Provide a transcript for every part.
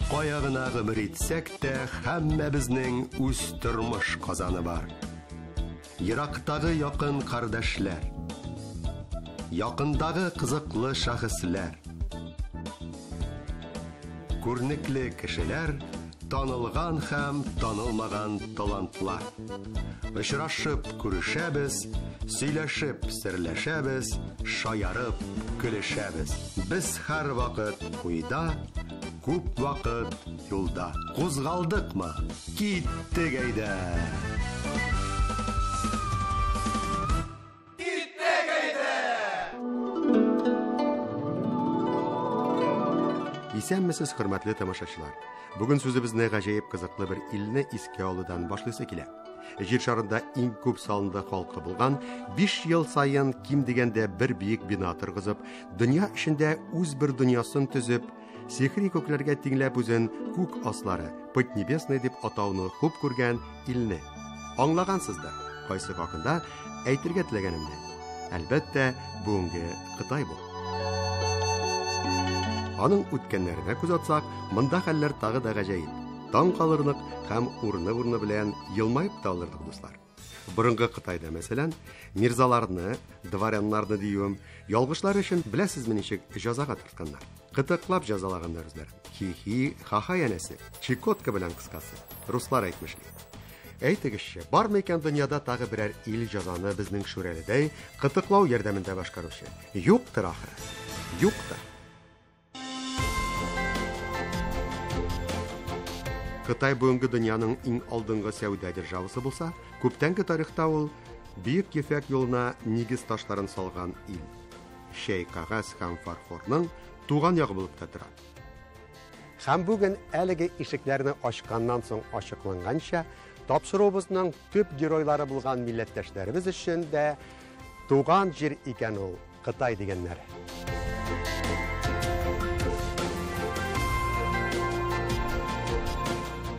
Кая гына гомер итсәк тә, һәммәбезнең үз тормыш казаны бар. Ерактагы якын кардәшләр, якындагы кызыклы шәхесләр, күрнекле кешеләр, танылган һәм танылмаган талантлар. Очрашып күрешәбез, сөйләшеп серләшәбез, шаярып көлешәбез. Без һәр вакыт куйда, күп вакыт юлда. Кузгалдыкмы? Киттек әйдә! Исәнмесез, хөрмәтле тамашачылар. Бүген сүзебезне гаҗәеп кызыклы бер илне искә алудан башлыйсы килә. Җир шарында иң күп салынды халкы булган, 5 ел саен ким дигәндә бер биек бина торгызып, дөнья эчендә үз бер дөньясын төзеп, сихри күкләргә тиңләп үзен күк аслары, Поднебесный дип атауны хуп күргән илне. Аңлагансыздыр, кайсы хакында әйтергә теләгәнемне. Әлбәттә, бүгенге Кытай бу. Аның үткәннәренә күз атсак, монда хәлләр тагы да гаҗәеп. Таң калырлык һәм урыны белән елмайып та алырдык, дуслар. Борынгы Кытайда, мәсәлән, мирзаларны, дворяннарны диюем, ялгышлар өчен беләсезме ничек җәзага тартканнар. Кытыклап җәзалаганнар үзләрен. Хи-хи, ха-ха янәсе, чикотка белән кыскасы. Руслар әйтмешли. Әйтегезче, бармы икән дөньяда тагы берәр ил җәзаны безнең шүрәледәй кытыклау ярдәмендә башкаручы? Юктыр ахыры. Юктыр. Кытай бүгенге дөньяның иң алдынгы сәүдә державасы булса, күптәнге тарихта ул Бөек Ефәк юлына нигез ташларын салган ил. Шәй кагаз һәм фарфорның туган ягы булып та тора. Һәм бүген әлеге ишекләрне ачканнан соң ачыкланганча, тапшыруыбызның төп геройлары булган милләттәшләребез өчен дә туган җир икән ул Кытай дигәннәр.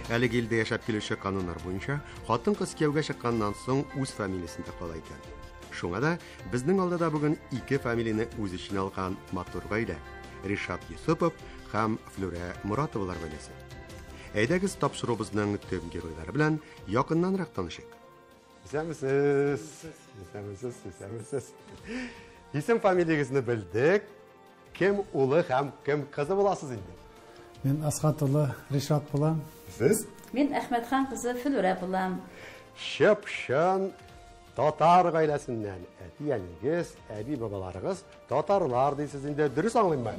Әлеге илдә яшәп килүче кануннар буенча, хатын-кыз кияүгә чыкканнан соң үз фамилиясендә кала икән. Шуңа да безнең алдыда бүген ике фамилияне үз иченә алган матур гаилә. Ришат Юсупов һәм Флүрә Моратовалар гаиләсе. Әйдәгез тапшыруыбызның төп геройлары белән якыннанрак танышыйк. Исәнмесез. Исем фамилиягызны белдек. Кем улы һәм кем кызы буласыз инде? Мен Асхат улы Ришат булам. Сез? Мен Әхмәтхан кызы Флүрә булам. Шәпшан татар гаиләсеннән. Әтиәнегез, әби бабаларыгыз татарлар дисез инде, дөрес аңлыйммы?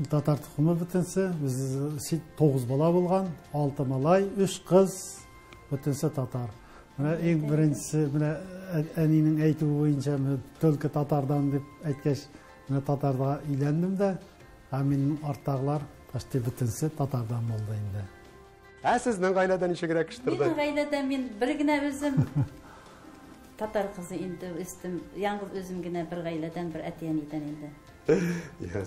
Татар тукымы бөтенсе, без 9 бала булган, 6 малай, 3 кыз, бөтенсе татар. Менә иң беренчесе, менә әнинең әйтүе буенча, төлке татардан дип әйткәч, менә татарда өйләндем дә, һәм минем арттагылар почти бөтенсе татардан булды инде. Сезнең гаиләдә ничегрәк киштырды? Минем гаиләдә мин бер генә үзем татар кызы инде үстем. Яңгыз үзем генә бер гаиләдән, бер әтиәнидән инде.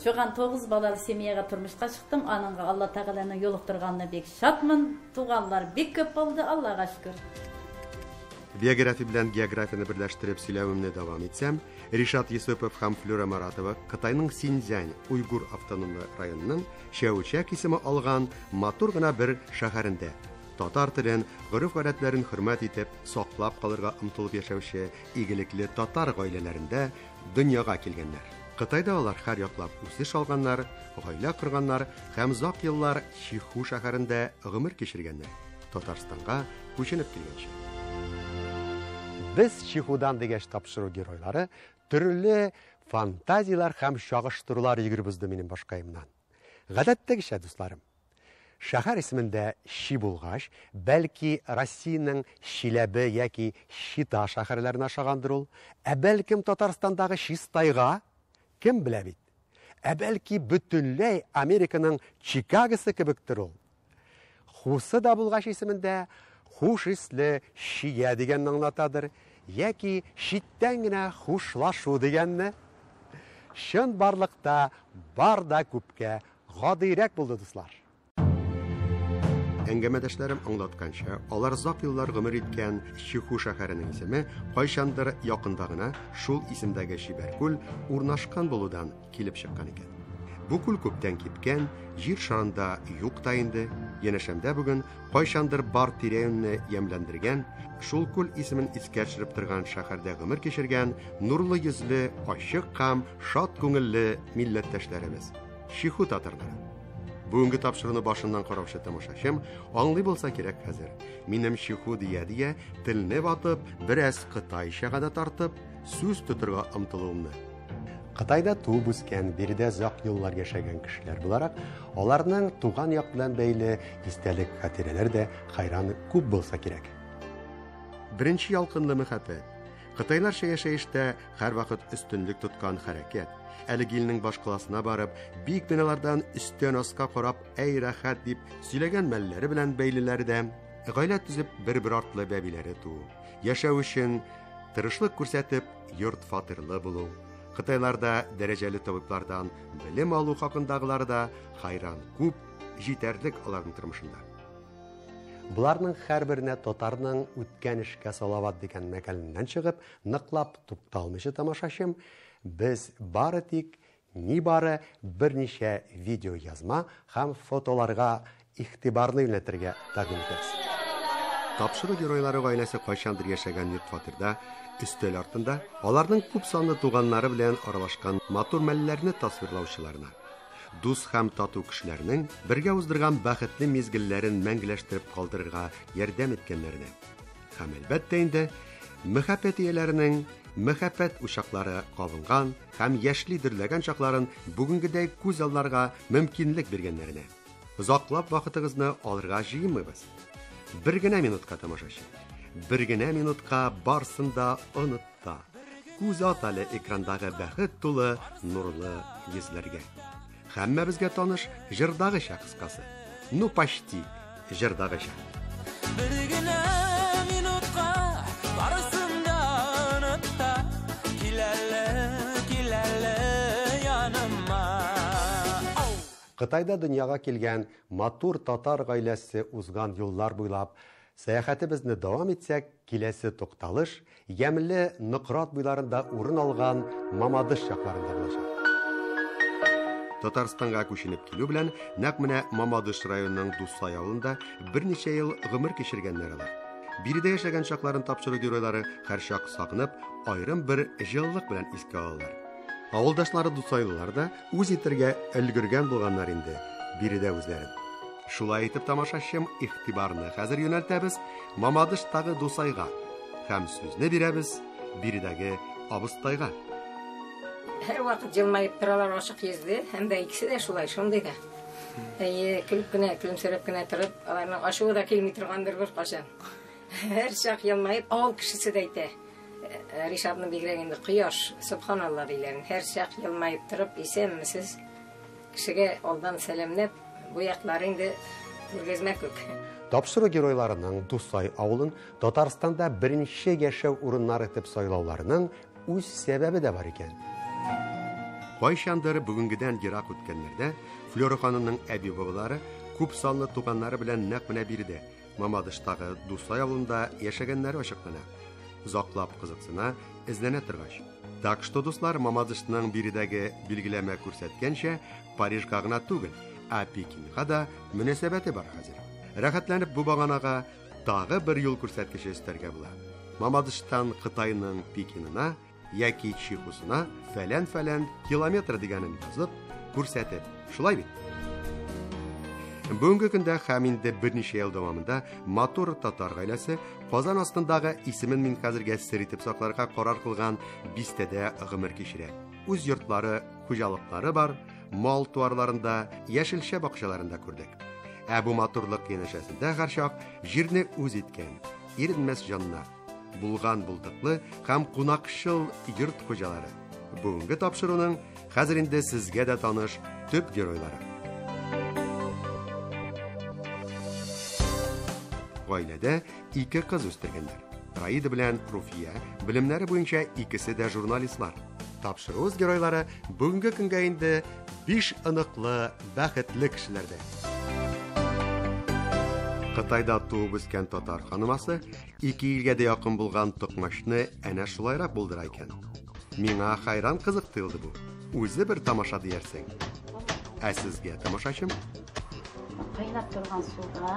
Шуган 9 балалы семьяга тормышка чыктым. Аныңга Алла Тәгаланың юлыктырганына бик шатмын. Туганлар бик күп булды, Аллага шөкер. Биография белән географияны берләштереп сөйләвемне дәвам итсәм, Ришат Юсупов һәм Флүрә Моратова Кытайның Синьцзянь Уйгур автономлы районының Шәүчәк исеме алган матур гына бер шәһәрендә татар телен, гореф-гадәтләрен хөрмәт итеп, саклап калырга омтылып яшәүче игелекле татар гаиләләрендә дөньяга килгәннәр. Кытайда алар һәр яклап үсеш алганнар, гаилә корганнар һәм зак еллар Чиху шәһәрендә гомер кичергәннәр. Татарстанга күченеп килгәнче. Без Чихудан дигәч тапшыру геройлары төрле фантазиялар һәм чагыштырулар йөгербезде минем башкаемнан. Гадәттәгечә, дусларым, шәһәр исемендә Ши булгач, бәлки Россиянең Чиләбе яки Чита шәһәрләренә ашагандыр ул, бәлкем Татарстандагы Чистайга, кем белә бит. Бәлки бөтенләй Американың Чикагосы кебектер ул. Хусы да булгач исемендә хуш исле Шия дигәнне аңлатадыр, яки читтән генә хушлашу дигәнне. Шын барлыкта бар да күпкә гадыйрәк булды, дуслар. Әңгәмәдәшләрем аңлатканча, алар зак еллар гомер иткән Чиху шәһәренең исеме кайчандыр якында гына шул исемдәге Чибәркүл урнашкан булудан килеп чыккан икән. Бу күл күптән кипкән, җир шарында юк та инде, янәшәмдә бүген кайчандыр бар тирәнне ямьләндергән, шул күл исемен искә төшереп торган шәһәрдә гомер кичергән нурлы йөзле, ачык һәм шат күңелле милләттәшләребез, Шиху татарлары. Бүгенге тапшыруны башыннан караучы тамашачым аңлый булса кирәк хәзер. Минем Шиху дия телне батып, бераз кытайчага да тартып, сүз тотырга омтылуымны. Кытайда туып үскән, биредә зак еллар яшәгән кешеләр буларак, аларның туган як белән бәйле истәлек хатирәләр дә хайран күп булса кирәк. Беренче ялкынлы мәхәббәт. Кытайларча яшәештә һәрвакыт өстенлек тоткан хәрәкәт. Әлеге илнең башкаласына барып, бик биналардан өстән аска карап, әй рәхәт дип сөйләгән мәлләре белән бәйлеләрдә гаилә төзеп бер-бер артлы бәбиләре туу. Яшәү өчен тырышлык күрсәтеп, йорт фатирлы булу. Кытайларда дәрәҗәле табиблардан белем алу хакындагылар да хайран күп, җитәрлек аларның тормышында. Буларның һәрберенә татарның үткән эшкә салават дигән мәкаләннән чыгып, ныклап тукталмыйча тамашачым, без бары тик нибары берничә видео язма һәм фотоларга игътибарны юнәтергә тәкъдим итәбез. Тапшыру геройлары гаиләсе кайчандыр яшәгән йорт фатирда, өстәл артында аларның күп санлы туганнары белән аралашкан матур мәлләрне тасвирлаучыларына, дус һәм тату кешеләрнең бергә уздырган бәхетле мизгелләрен мәңгеләштереп калдырырга ярдәм иткәннәренә. Һәм әлбәттә инде мәхәббәт ияләренең мәхәббәт ушаклары кабынган һәм яшьли дөрләгән чакларын бүгенгедәй күз алларга мөмкинлек биргәннәренә. Озаклап вакытыгызны алырга җыенмыйбыз. Бер генә минутка тамашачы. Бер генә минутка барсын да онытта. Күз ат әле экрандагы бәхет тулы нурлы йөзләргә. Һәммәбезгә таныш җырдагыча кыскасы. Ну почти җырдагыча. Бер генә минутка барсын да онытта. Киләле яныма. Кытайда дөньяга килгән матур татар гаиләсе узган юллар буйлап сәяхәтебезне дәвам итсәк, киләсе тукталыш ямьле Ныкрат буйларында урын алган Мамадыш якларында булачак. Татарстанга күченеп килү белән нәкъ менә Мамадыш районының Дусай авылында берничә ел гомер кичергәннәр алар. Биредә яшәгән чакларын тапшыру геройлары һәрчак сагынып, аерым бер җылылык белән искә алалар. Авылдашлары Дусайлылар да үз итәргә өлгергән булганнар инде биредә үзләрен. Шулай итеп тамашачым игътибарны хәзер юнәлтәбез Мамадыштагы Дусайга һәм сүзне бирәбез биредәге абыстайга. Һәр вакыт җылмаеп торалар ашык йөзле, һәм дә икесе дә шулай, шундый да. Көлеп кенә, көлемсерәп кенә торып, аларның ашуы да килми торгандыр бер кашан. Һәр чак җылмаеп, авыл кешесе дә әйтә. Ришабны бигрәк инде кояш, субханалла диләр. Һәр чак җылмаеп торып, исәнмесез? Кешегә алдан сәламләп, бу яклар инде күргәзмә күп. Тапшыру геройларының Дусай авылын Татарстанда беренче яшәү урыннары итеп сайлауларының үз сәбәбе дә бар икән. Кайчандыр бүгенгедән ерак үткәннәрдә Флора ханымның әби-бабалары күп санлы туганнары белән нәкъ менә биредә Мамадыштагы Дусай авылында яшәгәннәре ачыклана. Заклап кызыксына, эзләнә торгач. Так что дуслар, Мамадышның биредәге билгеләмә күрсәткәнчә Парижга гына түгел, ә Пекинга да мөнәсәбәте бар хәзер. Рәхәтләнеп бу баганага тагы бер юл күрсәткече өстәргә була. Мамадыштан Кытайның Пекинына яки Шихусына фәлән километр дигәнен язып күрсәтеп. Шулай бит. Бүгенге көндә һәм инде берничә ел дәвамында матур татар гаиләсе Казан астындагы исемен мин хәзергә сер итеп сакларга карар кылган бистәдә гомер кичерә. Үз йортлары, хуҗалыклары бар, мал туарларында, яшелчә бакчаларында күрдек. Ә бу матурлык янәшәсендә һәрчак җирне үз иткән, иренмәс җаннар, булган булдыклы һәм кунакчыл йорт хуҗалары. Бүгенге тапшыруның хәзер инде сезгә дә таныш төп геройлары. Гаиләдә ике кыз үстергәннәр. Раида белән Руфия, белемнәре буенча икесе дә журналистлар. Тапшыру геройлары бүгенге көнгә инде 5 ыныклы, бәхетле кешеләрдә. Кытайда туып үскән татар ханымасы 2 илгә дә якын булган токмашны әнә шулайрак булдыра икән. Миңа хайран кызык тоелды бу. Үзе бер тамаша диярсең. Sizga tomoshabin. Qaynab turgan suvga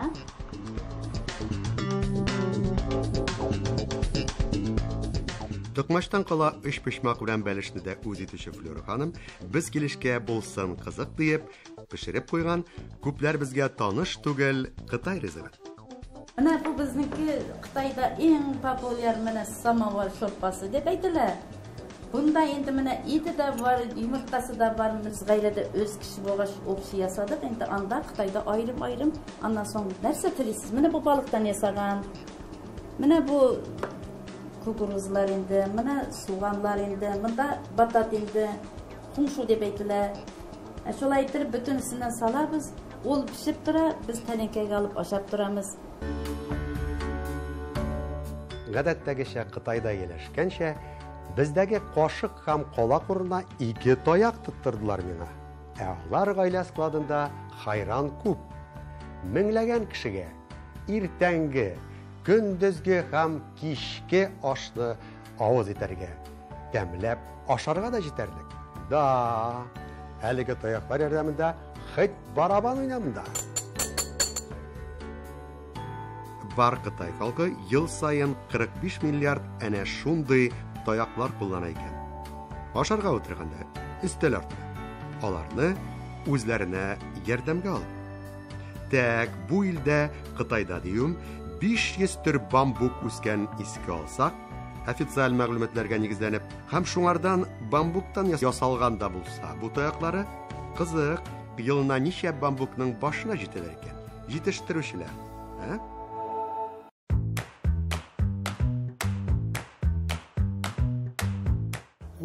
To'qmashdan qala ish pishmoq bilan bəlishni də o'z etişi Flora xanım biz kelishga bo'lsin qiziq deb pishirib qo'ygan ko'plar bizga tanish tugul Xitoy rezepti. Mana bu bizniki Xitoyda eng populyar mana samovar sho'rpasi deb aytilar. Bunda endi mana eti de var, yumurtası da var. Biz gayrıda öz kişi boğaş opsi yasadık. Endi anda Xitoyda ayrım ondan so'ng narsa tilisiz. Mana bu balıktan yasagan. Mana bu kukuruzlar endi, mana soğanlar endi, bunda batat endi, xumshu deb aytilar. Şolay aytib bütün üstünden salabız. Ol pişip tura, biz tenekege alıp aşap turamız. Гадәттәгечә Xitoyda yerleşkençe bizdagi qoshiq ham qo'loq o'rnina 2 toyaq tuttırdılar meni. Ular гаилә skladында hayran ko'p. Minglagan kishiga ertangi, kunduzgi ham kishki oshni ovoz etarga, damlab osharga da yetarlik. Da, haligi toyaqlar yordamida hit baraban o'ynamda. Бар Xitoy xalqi yıl sayın 45 milyard ana shunday toyaqlar kullanan ekan. Osharga o'tirganda istel ortida ularni o'zlarine yordamga olib. Tak bu yilda Xitoyda deyum 500 tür bambuk o'sgan esga olsak, ofitsial ma'lumotlarga negizlanib, ham shunlardan bambukdan yasalganda bo'lsa, bu toyaqlari qiziq, yilna necha bambukning boshına jetilar ekan. Yetishtiruvchilar, ha?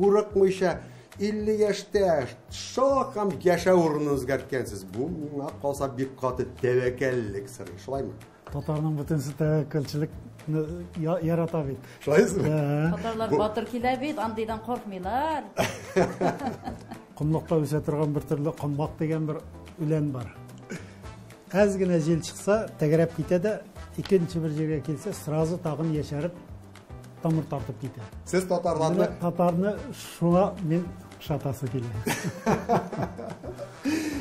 Uğrakmışa 50 yaşta şoqam yaşa uğrunu o'zgartgansiz. Bu menga qolsa bir qoti tavakkallik siri. Shulaymi? Tatarning butunsi tavakkalchilikni yarata bit. Shulaysizmi? Tatarlar batır kelebit, andaydan qo'rqmaylar. Qumloqda o'sa turgan bir turli qumloq degan bir ulan bor. Azgina jil chiqsa, tagrab ketadi, ikkinchi bir yerga kelsa, sразу tag'in yasharib tamir tortib ketadi. Siz Tatarni shuna men shatasi keladi.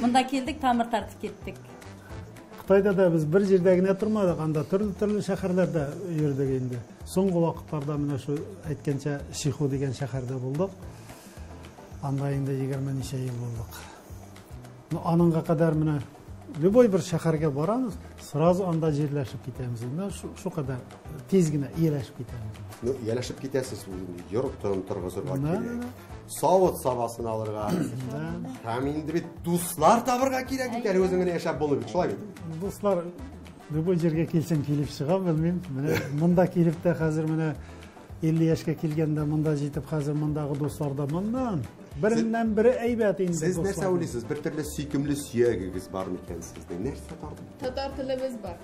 Bunda keldik, tamir tortib ketdik. Xitoyda da biz bir yerdagina turmadik, anda turli shaharlarda yurdik endi. So'nggi vaqtlarda mana shu aytgancha Shixu degan shaharda bo'ldik. Anda endi 20 necha yil bo'ldik. Ananga qadar mana любой bir shaharga boramiz, sразу anda yerlashib ketamiz. Shu qadar tezgina yerlashib ketamiz. Yerlashib ketasiz, yurib turg'izirga kerak. Sovet savasini olirga. Ham endi bit do'stlar tabirga kerak ekan, o'zingni yashab bo'lib shulaymi? Do'stlar любой yerga kelsam kelib chiqam, bilmayman. Mana bunda kelibdi, hozir mana 50 yoshga kelganda bunda yetib, hozir bundagi do'stlarda bundan birinden biri aybat endi. Siz narsa o'ylaysiz? Bir turli suykumli suyagingiz bormi ekan sizning? Narsa bormi? Tatar tilimiz bor.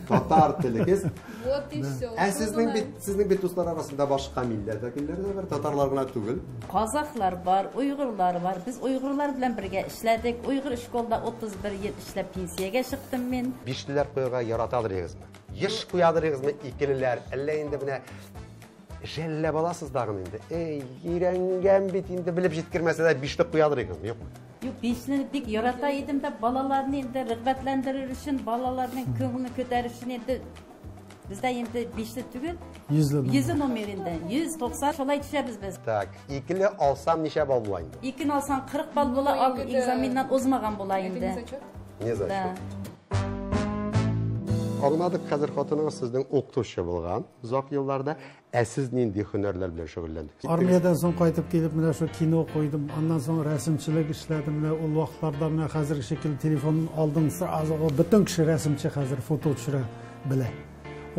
Tatar tiligiz. Вот и всё. Sizning bit do'stlar arasida boshqa millat vakillari da bor, tatarlar bilan tugul. Qozoqlar bor, Uyg'urlar bor. Biz Uyg'urlar bilan birga ishladik. Uyg'ur shkolda 31 yil ishlab pensiyaga chiqdim men. Bishlilar qo'yga yaratadirigizmi? Yish qo'yadirigizmi ikililar? Alla endi buna jelle bolasız dağın indi. Yirengen bit indi bilip jetkirmese de bishlik qo'yadirigizmi? Yo'qmi? Yo'q, beshni dik yarata edim de balalarni endi rag'batlantirir uchun, balalarning ko'nglini ko'tarish uchun endi bizda endi beshli tugul 100 nomerinde 190 şolay düşeriz biz. Tak, ikili alsam necha bal bo'laydi? İkini alsan 40 bal bo'la, al egzamindan o'zmagan bo'laydi. Ne zaten? Anladık, hozir xotinimiz sizning o'qituvchi bo'lgan. Uzoq yillarda siz nendek hunarlar bilan shug'ullandingiz? Armiyadan so'ng qaytib kelib, mana shu kino qo'ydim. Ondan so'ng rasmchilik ishladim. Mana u vaqtlarda mana hozirgi shekilli telefon oldim, sразу butun kishi rasmchi, hozir foto tushira bilan.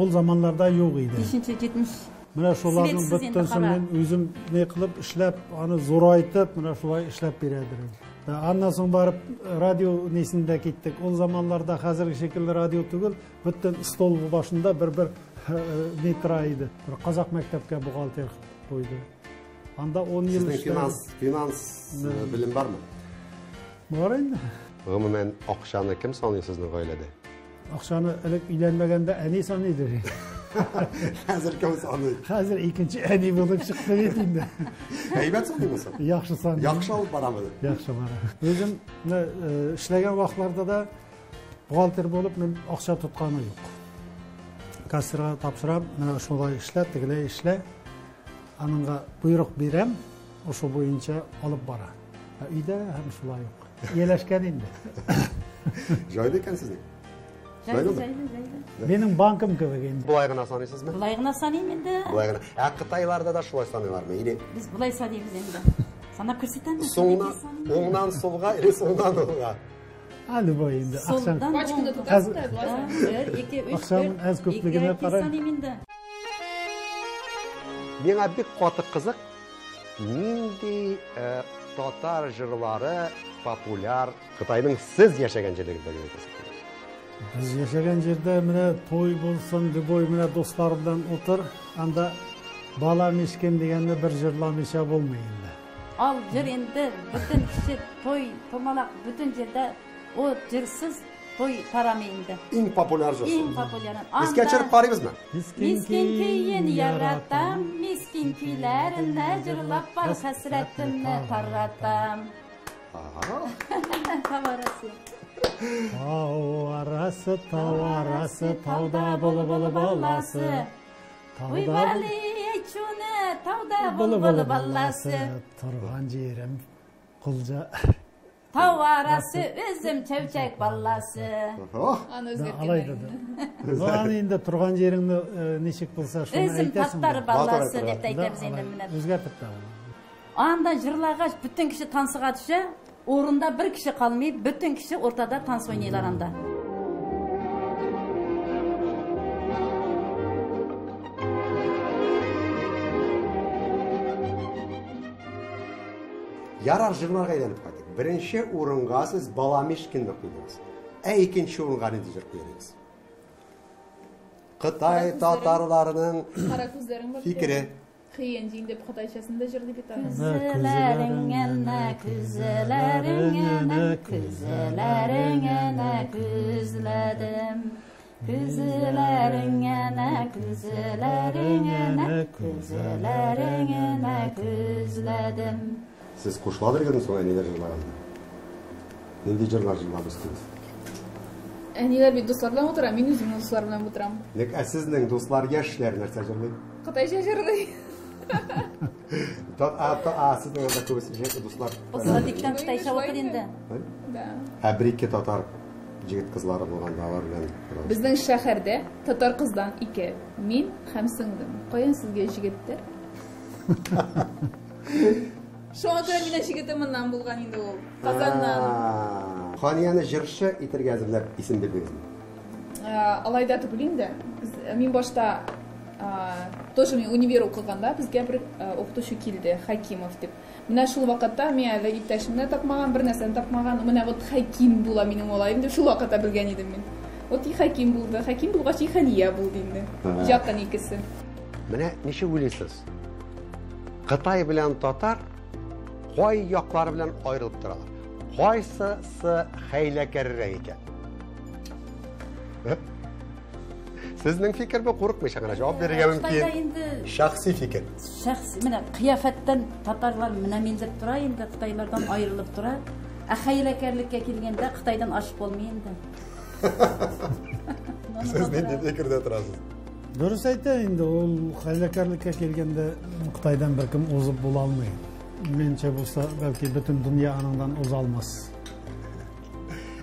O zamanlarda yo'q edi. 5-70. Mana shularning bittasini men o'zim ne qilib ishlab, ani zo'raytib, mana shulay ishlab beradim. Ondan so'ng borib radio nesinde ketdik. O zamanlarda hozirgi shekilli radio tugul, butun stol boshida bir metra edi. Bir qozoq maktabga buxgalter qo'ydi. Anda 10 yil finans bilim bormi? Bor endi. Umuman oqshani kim sanıyor sizning oilada? Oqshani ilk uylanmaganda ani sanıydı. Hozir kim sanıyor? Hozir ikkinchi ani bo'lib chiqdi endi. Haybat sanıyorsun. Yaxshi son. Yaxshi olib boramidi? Yaxshi bora. O'zim ishlagan vaqtlarda buxgalter bo'lib, men ақша tutqanim yo'q. Kassirga topshirib, mana shunday ishla, tigilay ishla. Anыңga buyruq berem, o'sha bo'yicha olib bora. Uyda ham shulay yo'q. Yelashgan endi. Joyda ekansizning. Жайлы. Mening bankim kebek endi. Бұлай ғана санайсызбы? Бұлай ғана санаймын енді. Бұлай ғана. Қытайларда да шулай санайлармы? Или Біз бұлай санаймыз енді. Санап көрсетеміз. оңнан солға, или солдан оңға? Любой endi. Солдан Пачканы оңға. тұтасыздар, былай. 1, 2, 3, Ақшаның 4. аз көптігіне қарай. санаймын енді. Меңа бик каты кызык. Нинди татар жырлары популяр Кытайның сіз яшәгән җирлегендә әйтәсез? Biz yaşagan жерде менә той булсын, любой менә достар белән утыр, анда бала мешкен дигәнне бер җырламыйча булмый инде. Ал жыр енді бүтін кіші той, томалақ бүтін жерде о жырсыз той тарамайынды. Иң популяр Ең жырсы. популярын. Бізге чырып карыйбызмы? Miskin köyün yaratam, miskin köylerine jırlap var hasretimle tarratam. Tavarası. Tau arası, tauda bulu balası. Uy bali çune, tauda bulu ballası. Turgan jerim qulja. Tau arası, özüm çevçek ballası. Аны өзгерткен. Алайда. Аны енді тұрған жеріңді нешік болса шоны Özüm айтасың. tattары ballası Батыр деп айтамыз енді міне. Өзгертіп та. Анда жырлағаш bütün kişi tansıға düşe, orunda bir kişi kalmayıp bütün kişi ortada tans oynayırlar anda. Ярар жырларға әйләнеп кайттык. Беренче урынга сез бала мешкенне куйдыгыз. Икенче урынга нинди җыр куйдыгыз? Кытай татарларының Қара көздерің бар. фикере. Қиын жейін деп Қытайшасында жырлы бет аны. Күзләреңәнә, күзләреңәнә, күзләреңәнә күзләдем. Күзләреңәнә, күзләреңәнә, күзләреңәнә күзләдем. Сез кушладыр гөрүн соң ниләр җырлаган? Нинди җырлар җырладыгыз? Әнилер бит дуслар белән утыра, мин үзем дуслар белән утырам. Ник сезнең дуслар яшьләр нәрсә җырлый? Қытайша жырлый. Сезнең анда күбесе дуслар. Садиктан Кытайша оқыр инде. Да. Бер-ике татар җегет кызлары булганда алар белән. Безнең шәһәрдә татар кыздан 2, мин һәм сеңдем. Каян сезгә җегеттер? Шуңа күрә мине җегетемнән булган инде ул. Казаннан. Ханияны җырчы итәргә әзерләп исем бирдегезме? Алайда түгел инде. Мин башта тоже мен универ укыганда безгә бер укытучы килде, Хакимов дип. Менә шул вакытта мин әле иптәшемне тапмаган, бер нәрсәне тапмаган. Менә вот Хаким була минем олаем дип шул вакытта белгән идем мин. Вот и Хаким булды. Хаким булгач и Хания булды инде. Жаттан икесе. Менә ничек уйлыйсыз? Кытай белән татар кай яклары белән аерылып торалар? Кайсысы хәйләкәррәк икән? Сезнең фикер бу курыкмыйча гына җавап бирергә Кытайда мөмкин. инде Шәхси фикер. шәхси менә кыяфәттән татарлар менә миндер тора инде, Кытайлардан аерылып тора. Ә хәйләкәрлеккә килгәндә Кытайдан ашып булмый инде. Сез нинди фикердә торасыз? Дөрес әйтә инде, ул хәйләкәрлеккә килгәндә Кытайдан беркем узып була алмый. Менчә булса, бәлки бөтен дөнья аныңдан уза алмас.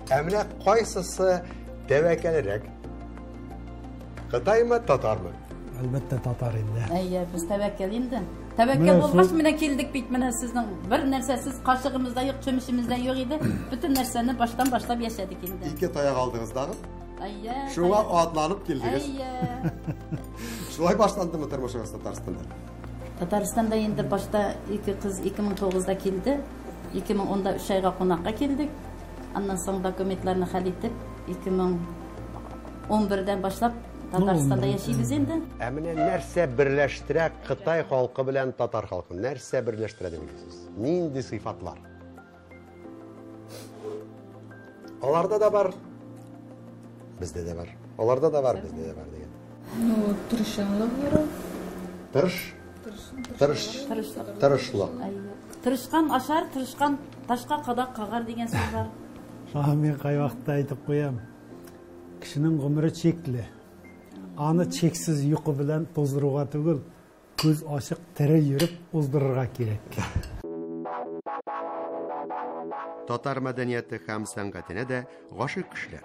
Ә менә кайсысы тәвәккәлрәк? Кытаймы, татармы? Әлбәттә татар инде. Әйе, без тәвәккәл инде. Тәвәккәл Менә булгач шул- менә килдек бит, менә сезнең бер нәрсәсез кашыгымызда юк, чөмешебездә юк иде. Бүтән нәрсәне баштан башлап яшәдек инде. Ике таяк алдыгыз дагы. Әйе. Шуңа атланып килдегез. Әйе. Шулай башландымы тормышыгыз Татарстанда? Татарстанда инде башта ике кыз 2009-да килде. 2010-да 3 айга кунакка килдек. Аннан соң документларны хәл итеп 2011-дән башлап Татарстанда яшибез инде. Ә менә нәрсә берләштерә Кытай халкы белән татар халкын? Нәрсә берләштерә дигез? Нинди сыйфатлар? Аларда да бар. Бездә дә бар. Аларда да бар, бездә дә бар дигән. Ну, тырышчанлык бары. Тырышлык. Тырышкан ашар, тырышкан ташка кадак кагар деген сөз бар. Мен қай вақытта айтып қоям. Кішінің ғұмыры шектілі. Аны чексіз ұйқы білән тоздыруға түгіл, көз ашық тірі жүріп оздырырға керек. Татар мәдәнияте һәм сәнгатенә дә гашык кешеләр.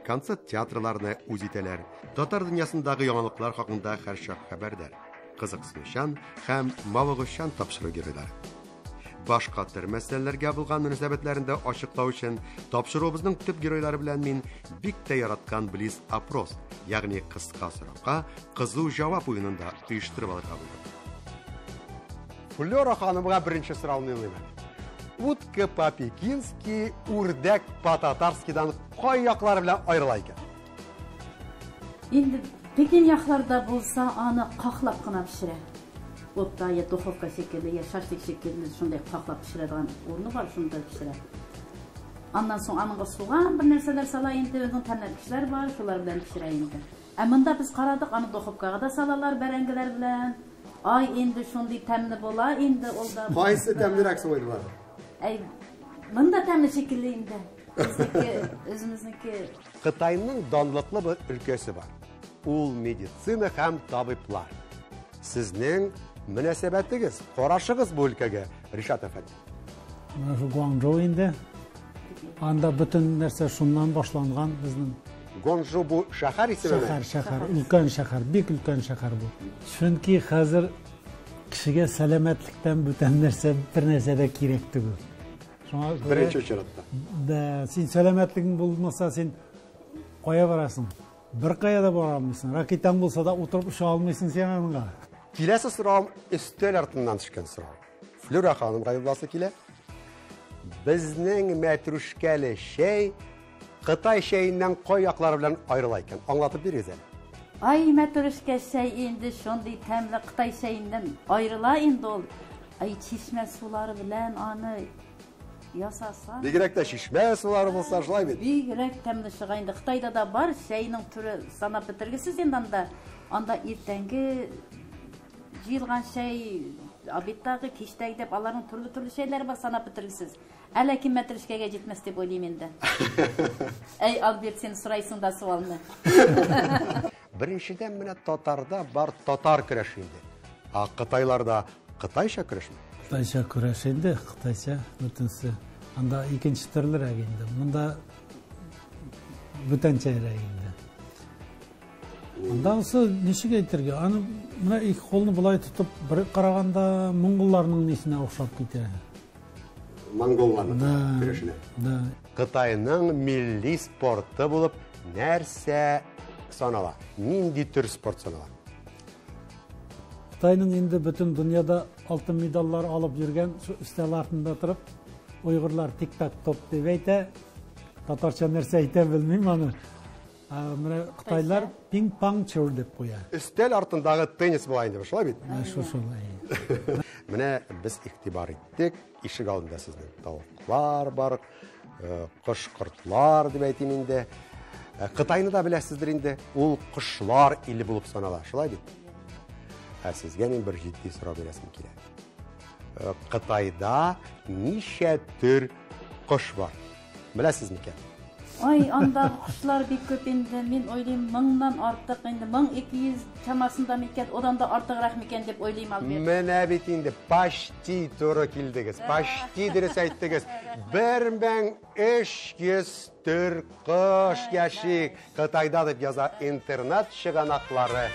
Концерт театрларны үз итәләр. Татар дөньясындагы яңалыклар хакында һәрчак хәбәрдар. Кызыксынучан һәм мавыгучан тапшыру геройлары. Башка төр мәсьәләләргә булган мөнәсәбәтләрендә ачыклау өчен тапшыруыбызның төп геройлары белән мин бик тә яраткан близ опрос, ягъни кыска сорауга кызу җавап уенында оештырып алырга булдым. Флора ханымга беренче сорауны юлыйм. Утка по-пекински, үрдәк по-татарскидан кай яклары белән аерыла икән? Инде Пекин якларда булса, аны каклап кына пешерә. Отта я духовка шекелле, я шашлык шекелле, шундай каклап пешерәдән урыны бар, шунда пешерә. Аннан соң аныңга суган бер нәрсәләр сала, инде үзенең тәмләткечләр бар, шулар белән пешерә инде. Ә монда без карадык, аны духовкага да салалар бәрәңгеләр белән. Ай, инде шундый тәмле була, инде ул да. Кайсы тәмлерәк соңлар? Әй, монда тәмле шекелле инде. Үзебезнеке. Кытайның данлыклы бер өлкәсе бар. Ул медицина һәм табиблар. Сезнең мөнәсәбәтегез, карашыгыз бу өлкәгә, Ришат әфәнде? Гуанчжоу инде. Анда бүтән нәрсә шуннан башланган безнең. Гуанчжоу бу шәһәр исеме? Шәһәр, өлкән шәһәр, бик өлкән шәһәр бу. Чөнки хәзер кешегә сәламәтлектән бүтән нәрсә бер нәрсә дә кирәк түгел. Шуңа Беренче чиратта. Да, син сәламәтлегең булмаса, син кая барасың? Бер кая да бара алмыйсың. Ракетаң булса да утырып уша алмыйсың сен аныңга. Киләсе сорау өстәл артыннан төшкән сорау. Флора ханымга юлласы килә. Безнең мәтрүшкәле чәй Кытай чәйеннән кай яклары белән аерыла икән? Аңлатып бирегез әле. Ай, мәтрүшкә чәй инде шундый тәмле Кытай чәйеннән аерыла инде ул. Ай, чишмә сулары белән аны ясаса. Бигрәк тә чишмә сулары булса шулай бит. Бигрәк тәмле чыга инде. Кытайда да бар чәйнең түре санап бетергесез инде анда. Анда иртәнге җыелган чәй, обедтагы, кичтәге дип аларның төрле чәйләре бар санап бетергесез. Әле ким мәтрүшкәгә җитмәс дип уйлыйм инде. Әй, Альберт, син сорайсың да суалны. Беренчедән менә татарда бар татар көрәше инде. Кытайларда кытайча көрәшме? Кытайча көрәш инде, кытайча бүтәнсе. Анда икенче төрлерәк инде. Монда бүтәнчәрәк инде. Андасы ничек әйтергә? Аны менә ике қолны булай тотып, бер караганда монголларның нисенә охшап китә. Монголларның көрәшенә. Да. Кытайның милли спорты булып нәрсә санала? Нинди төр спорт санала? Кытайның инде бөтен дөньяда алтын медальлар алып йөргән, өстәл артында торып, уйгырлар тик-так топ дип әйтә. Татарча нәрсә әйтә белмим аны. Менә Кытайлар пинг-понг чор дип куя. Өстәл артындагы теннис була инде, шулай бит? Шулай. Менә без игътибар иттек, ишек алдында сезнең тавыклар бар, кош-кортлар дип әйтим инде. Кытайны да беләсездер инде, ул кошлар иле булып санала, шулай бит? Сезгә мин бер җитди сорау бирәсем килә. Кытайда ничә төр кош бар? Беләсез микән? Ай, анда кошлар бик күп инде. Мин уйлыйм, 1000-нан артык инде. 1200 чамасында микән, одан да артыграк микән дип уйлыйм албет. Менә бит инде почти туры килдегез. Почти дөрес әйттегез. 1300 төр кош яши Кытайда дип яза интернет чыганаклары.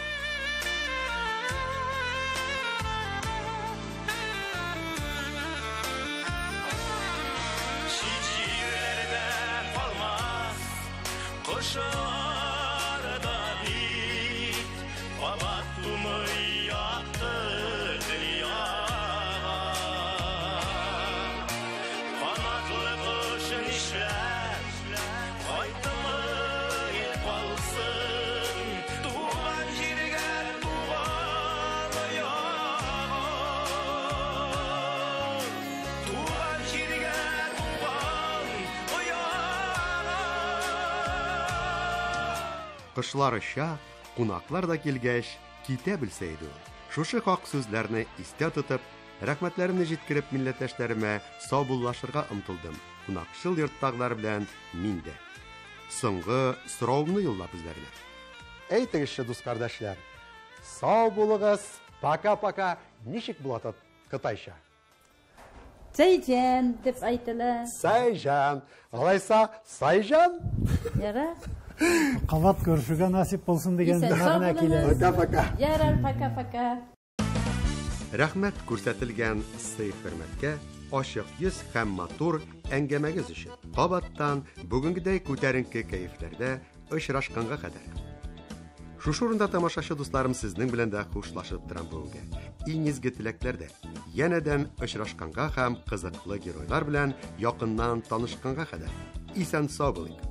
Кышлар оча, Кунаклар да килгәч, китә белсә иде ул. Шушы хак сүзләрне истә тотып, рәхмәтләремне җиткереп милләттәшләремә саубуллашырга омтылдым. Кунакчыл йорттагылар белән мин дә. Соңгы сораумны юллап үзләренә. Әйтегезче, дус-кардәшләр, сау булыгыз, пока-пока. Ничек була Кытайча? Цәйҗән дип әйтелә. Сайжан. Алайса, Сайжан? Ярар. Кабат күрешүгә насип булсын дигән Исән, мәгънә сау килә. булыгыз. Пока-пока. Ярар, пока-пока. Рәхмәт күрсәтелгән сый-хөрмәткә, ачык йөз һәм матур әңгәмәгез өчен. Кабаттан бүгенгедәй күтәренке кәефләрдә очрашканга кадәр. Шушы урында тамашачы дусларым сезнең белән дә хушлашып торам бүгенгә. Иң изге теләкләрдә янәдән очрашканга һәм кызыклы геройлар белән якыннан танышканга кадәр. Исән сау булыйк.